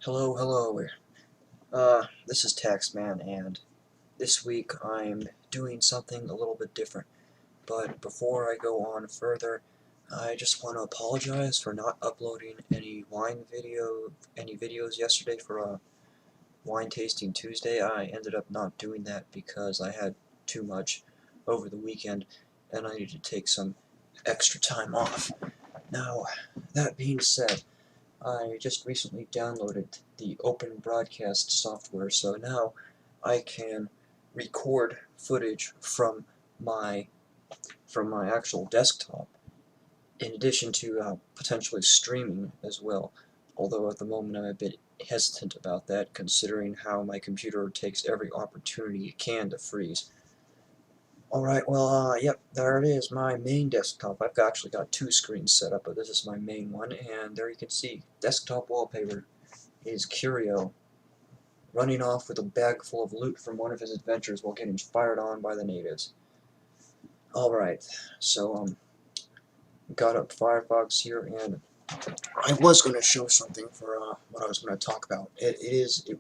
Hello. This is Taxman, and this week I'm doing something a little bit different. But before I go on further, I just want to apologize for not uploading any videos yesterday for Wine Tasting Tuesday. I ended up not doing that because I had too much over the weekend, and I needed to take some extra time off. Now, that being said, I just recently downloaded the Open Broadcast software, so now I can record footage my from my actual desktop, in addition to potentially streaming as well. Although at the moment I'm a bit hesitant about that, considering how my computer takes every opportunity it can to freeze. Alright, well, yep, there it is, my main desktop. I've actually got two screens set up, but this is my main one, and there you can see, desktop wallpaper is Curio, running off with a bag full of loot from one of his adventures while getting fired on by the natives. Alright, so, got up Firefox here, and I was going to show something for, what I was going to talk about. The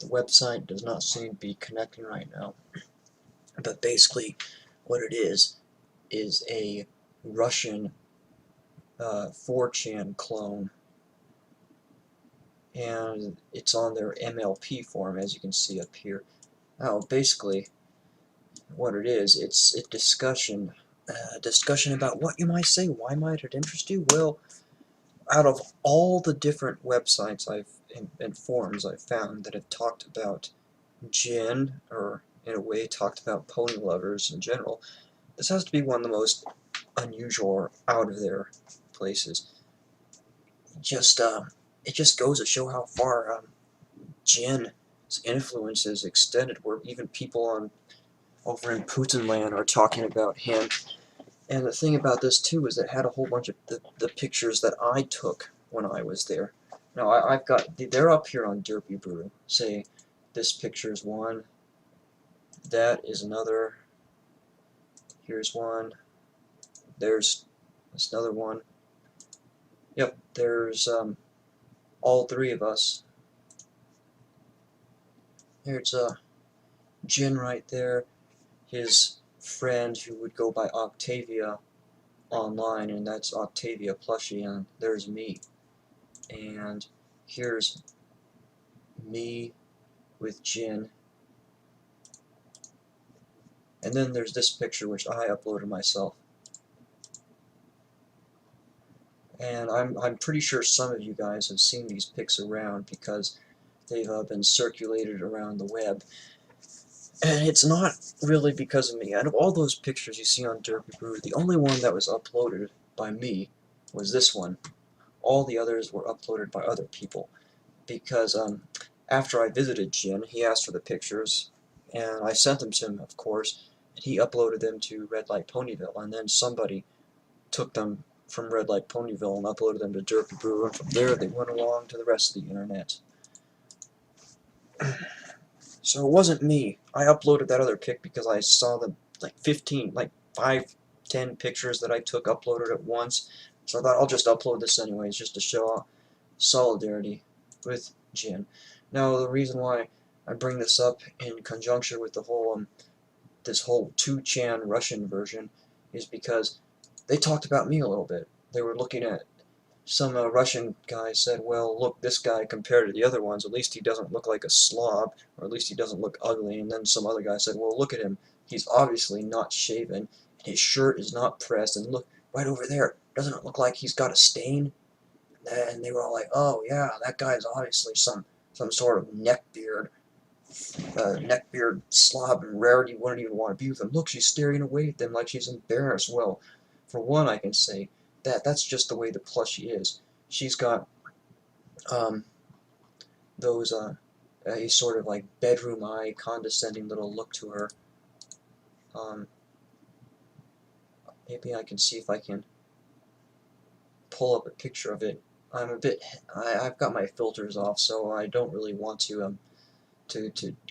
website does not seem to be connecting right now, but basically, what it is a Russian 4chan clone, and it's on their MLP forum, as you can see up here. Now, basically, what it is, it's a discussion about what you might say. Why might it interest you? Well, out of all the different websites and forums I've found that have talked about gin, or in a way talked about pony lovers in general, this has to be one of the most unusual or out of their places. Just it just goes to show how far gin's influence is extended, where even people over in Putin land are talking about him. And the thing about this too is it had a whole bunch of the pictures that I took when I was there. Now I've got, they're up here on Derpy Brew. Say, this picture is one, that is another, here's one, there's another one. Yep, there's all three of us. Here's Jin right there, his friend who would go by Octavia online, and that's Octavia plushie, and there's me. And here's me with Jin. And then there's this picture which I uploaded myself. And I'm pretty sure some of you guys have seen these pics around because they've been circulated around the web. And it's not really because of me. Out of all those pictures you see on Derpy Brew, the only one that was uploaded by me was this one. All the others were uploaded by other people. Because after I visited Jin, he asked for the pictures, and I sent them to him, of course, and he uploaded them to Red Light Ponyville, and then somebody took them from Red Light Ponyville and uploaded them to Derpy Brew, and from there they went along to the rest of the internet. So it wasn't me. I uploaded that other pic because I saw the 5, 10 pictures that I took uploaded at once. So I thought I'll just upload this anyways, just to show solidarity with Jin. Now the reason why I bring this up in conjunction with the whole this whole 2chan Russian version is because they talked about me a little bit. They were looking at some Russian guy said, well, look, this guy compared to the other ones, at least he doesn't look like a slob, or at least he doesn't look ugly. And then some other guy said, well, look at him, he's obviously not shaven, and his shirt is not pressed, and look, right over there, doesn't it look like he's got a stain? And they were all like, oh yeah, that guy's obviously some sort of neckbeard slob and rarity, wouldn't even want to be with him. Look, she's staring away at them like she's embarrassed. Well, for one, I can say that's just the way the plushie is. She's got those a sort of like bedroom eye, condescending little look to her. Maybe I can see if I can pull up a picture of it. I've got my filters off, so I don't really want to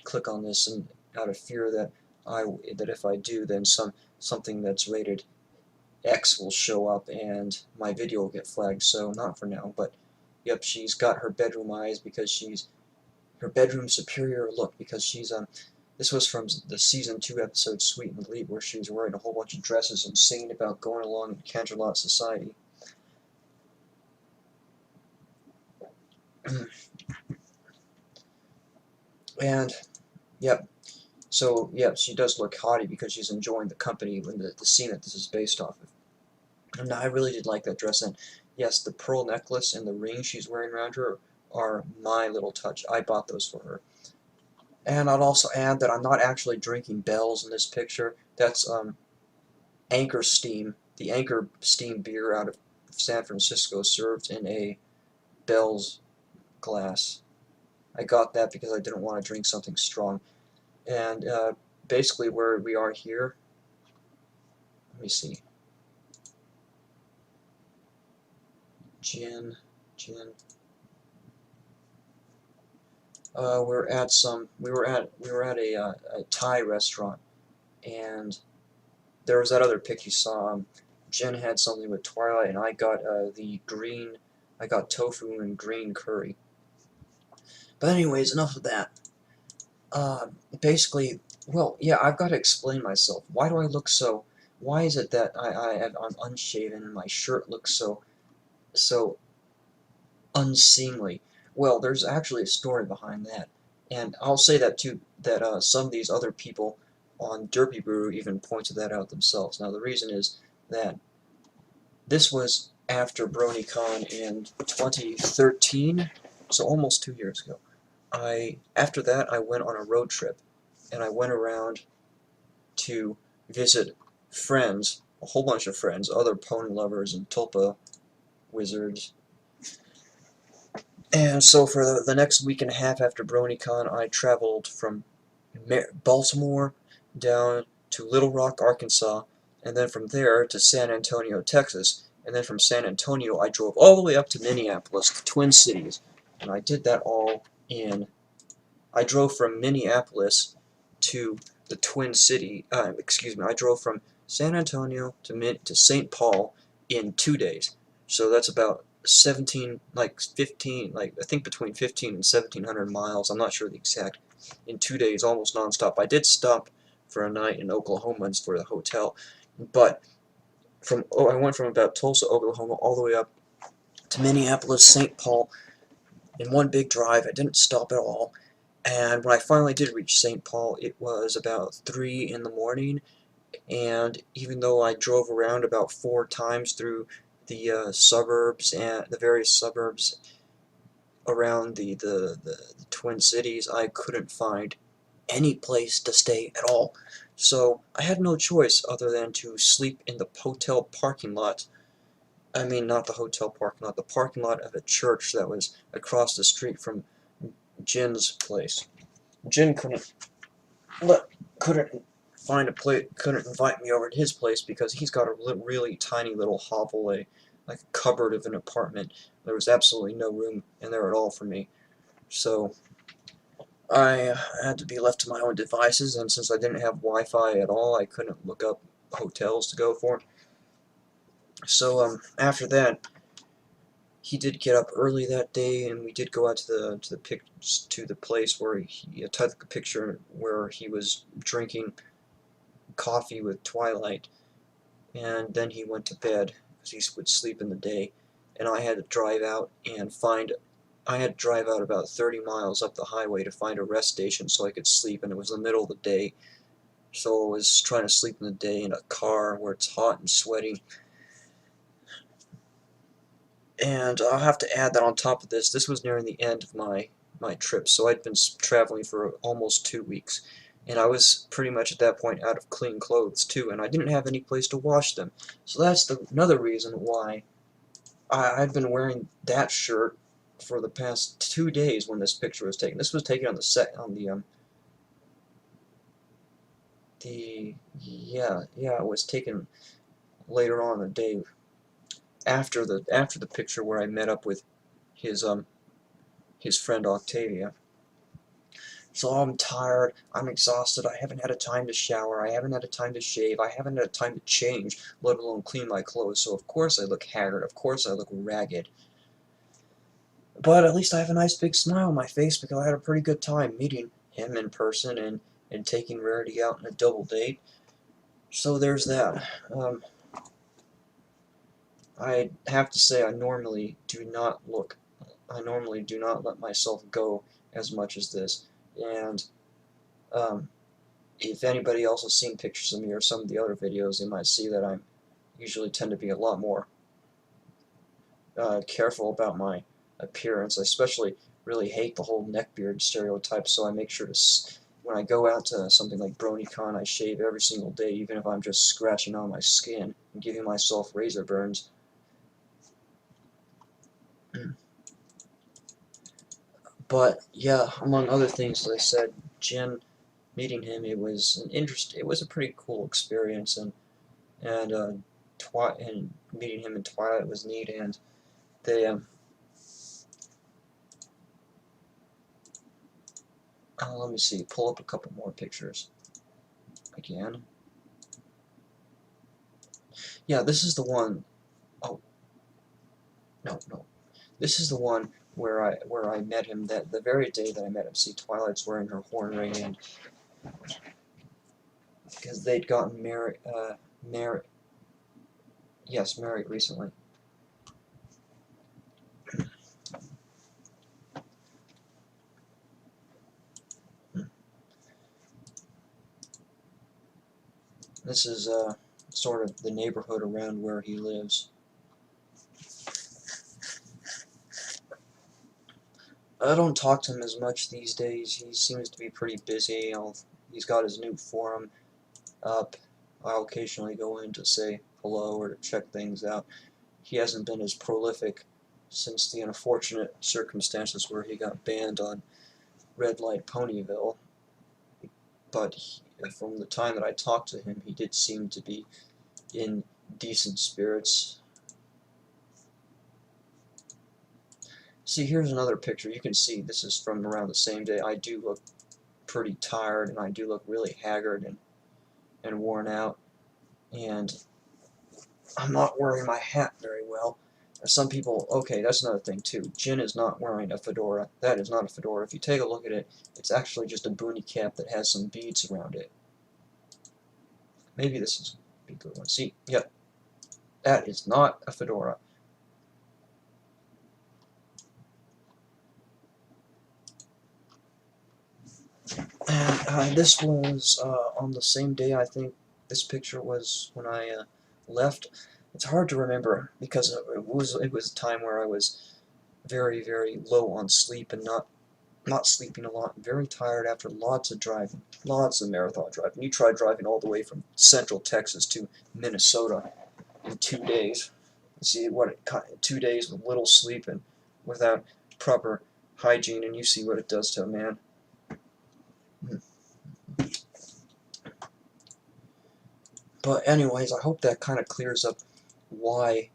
click on this, and out of fear that if I do, then something that's rated X will show up and my video will get flagged. So not for now, but Yep, she's got her bedroom eyes because she's her bedroom superior look because she's this was from the season 2 episode Sweet and Leap, where she was wearing a whole bunch of dresses and singing about going along in Canterlot society. And yep, so yep, she does look haughty because she's enjoying the company in the scene that this is based off of. And I really did like that dress, and yes, the pearl necklace and the ring she's wearing around her are my little touch. I bought those for her. And I'd also add that I'm not actually drinking Bell's in this picture. That's Anchor Steam, the Anchor Steam beer out of San Francisco, served in a Bell's glass. I got that because I didn't want to drink something strong. And basically where we are here, let me see. Gin. We were at a Thai restaurant, and there was that other pic you saw. Jen had something with Twilight, and I got I got tofu and green curry. But anyways, enough of that. Basically, well, yeah, I've got to explain myself. Why do I look so? Why is it that I'm unshaven and my shirt looks so unseemly? Well, there's actually a story behind that, and I'll say that too. That some of these other people on Derpy Brew even pointed that out themselves. Now the reason is that this was after BronyCon in 2013, so almost 2 years ago. After that I went on a road trip, and I went around to visit friends, a whole bunch of friends, other pony lovers and tulpa wizards. And so for the next week and a half after BronyCon, I traveled from Baltimore down to Little Rock, Arkansas, and then from there to San Antonio, Texas. And then from San Antonio, I drove all the way up to Minneapolis, the Twin Cities. And I did that all I drove from Minneapolis to the Twin City, I drove from San Antonio to St. Paul in 2 days. So that's about 15, I think between 15 and 1,700 miles. I'm not sure the exact. In 2 days, almost nonstop. I did stop for a night in Oklahoma for the hotel, but I went from about Tulsa, Oklahoma, all the way up to Minneapolis, St. Paul, in one big drive. I didn't stop at all. And when I finally did reach St. Paul, it was about 3 in the morning, and even though I drove around about 4 times through the suburbs and the various suburbs around the Twin Cities, I couldn't find any place to stay at all. So I had no choice other than to sleep in the hotel parking lot. I mean, not the hotel parking lot, the parking lot of a church that was across the street from Jin's place. Jin couldn't find a place, couldn't invite me over to his place because he's got a really tiny little hovel, like a cupboard of an apartment. There was absolutely no room in there at all for me. So I had to be left to my own devices, and since I didn't have Wi-Fi at all, I couldn't look up hotels to go for. So after that, he did get up early that day, and we did go out to the place where he took a picture where he was drinking coffee with Twilight, and then he went to bed because he would sleep in the day, and I had to drive out about 30 miles up the highway to find a rest station so I could sleep, and it was the middle of the day, so I was trying to sleep in the day in a car where it's hot and sweaty. And I'll have to add that on top of this was nearing the end of my trip, so I'd been traveling for almost 2 weeks, and I was pretty much at that point out of clean clothes too, and I didn't have any place to wash them. So that's another reason why I've been wearing that shirt for the past 2 days when this picture was taken. This was taken on it was taken later on in the day after the picture where I met up with his friend Octavia. So I'm tired, I'm exhausted, I haven't had a time to shower, I haven't had a time to shave, I haven't had a time to change, let alone clean my clothes, so of course I look haggard, of course I look ragged. But at least I have a nice big smile on my face because I had a pretty good time meeting him in person and taking Rarity out on a double date. So there's that. I have to say I normally do not let myself go as much as this. And um, if anybody else has seen pictures of me or some of the other videos, they might see that I usually tend to be a lot more careful about my appearance. I especially really hate the whole neckbeard stereotype, so I make sure to, when I go out to something like BronyCon, I shave every single day, even if I'm just scratching on my skin and giving myself razor burns. But yeah, among other things, as I said, Jin, meeting him, it was it was a pretty cool experience, and and meeting him in Twilight was neat, and they let me see, pull up a couple more pictures again. Yeah, this is the one. Oh, no. This is the one where I met him. That the very day that I met him. See, Twilight's wearing her horn ring, and because they'd gotten married recently. This is sort of the neighborhood around where he lives. I don't talk to him as much these days. He seems to be pretty busy. He's got his new forum up. I'll occasionally go in to say hello or to check things out. He hasn't been as prolific since the unfortunate circumstances where he got banned on Red Light Ponyville. But from the time that I talked to him, he did seem to be in decent spirits. See, here's another picture. You can see this is from around the same day. I do look pretty tired, and I do look really haggard and worn out. And I'm not wearing my hat very well. Some people, okay, that's another thing too. Jin is not wearing a fedora. That is not a fedora. If you take a look at it, it's actually just a boonie cap that has some beads around it. Maybe this is a good one. See, yep, that is not a fedora. And this was on the same day, I think this picture was when I left. It's hard to remember because it was a time where I was very, very low on sleep and not sleeping a lot, very tired after lots of driving, lots of marathon driving. You try driving all the way from central Texas to Minnesota in 2 days. See what 2 days with little sleep and without proper hygiene, and you see what it does to a man. But anyways, I hope that kind of clears up why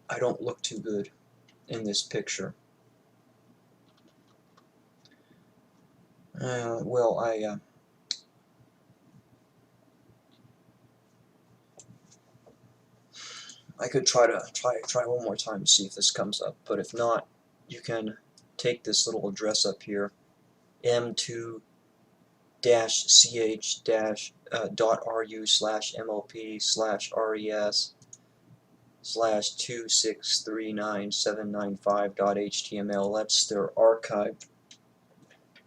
I don't look too good in this picture. Well, I could try one more time to see if this comes up, but if not, you can take this little address up here, m2-ch.ru/mlp/res/2639.795.html. That's their archived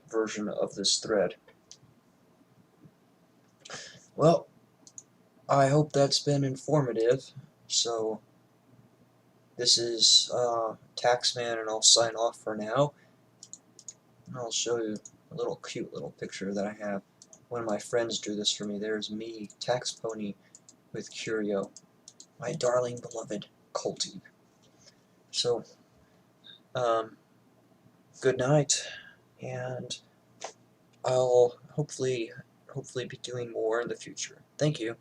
version of this thread. Well, I hope that's been informative. So, this is Taxman, and I'll sign off for now. And I'll show you a cute little picture that I have. One of my friends drew this for me. There's me, Tax Pony, with Curio, my darling beloved Colty. So, good night, and I'll hopefully be doing more in the future. Thank you.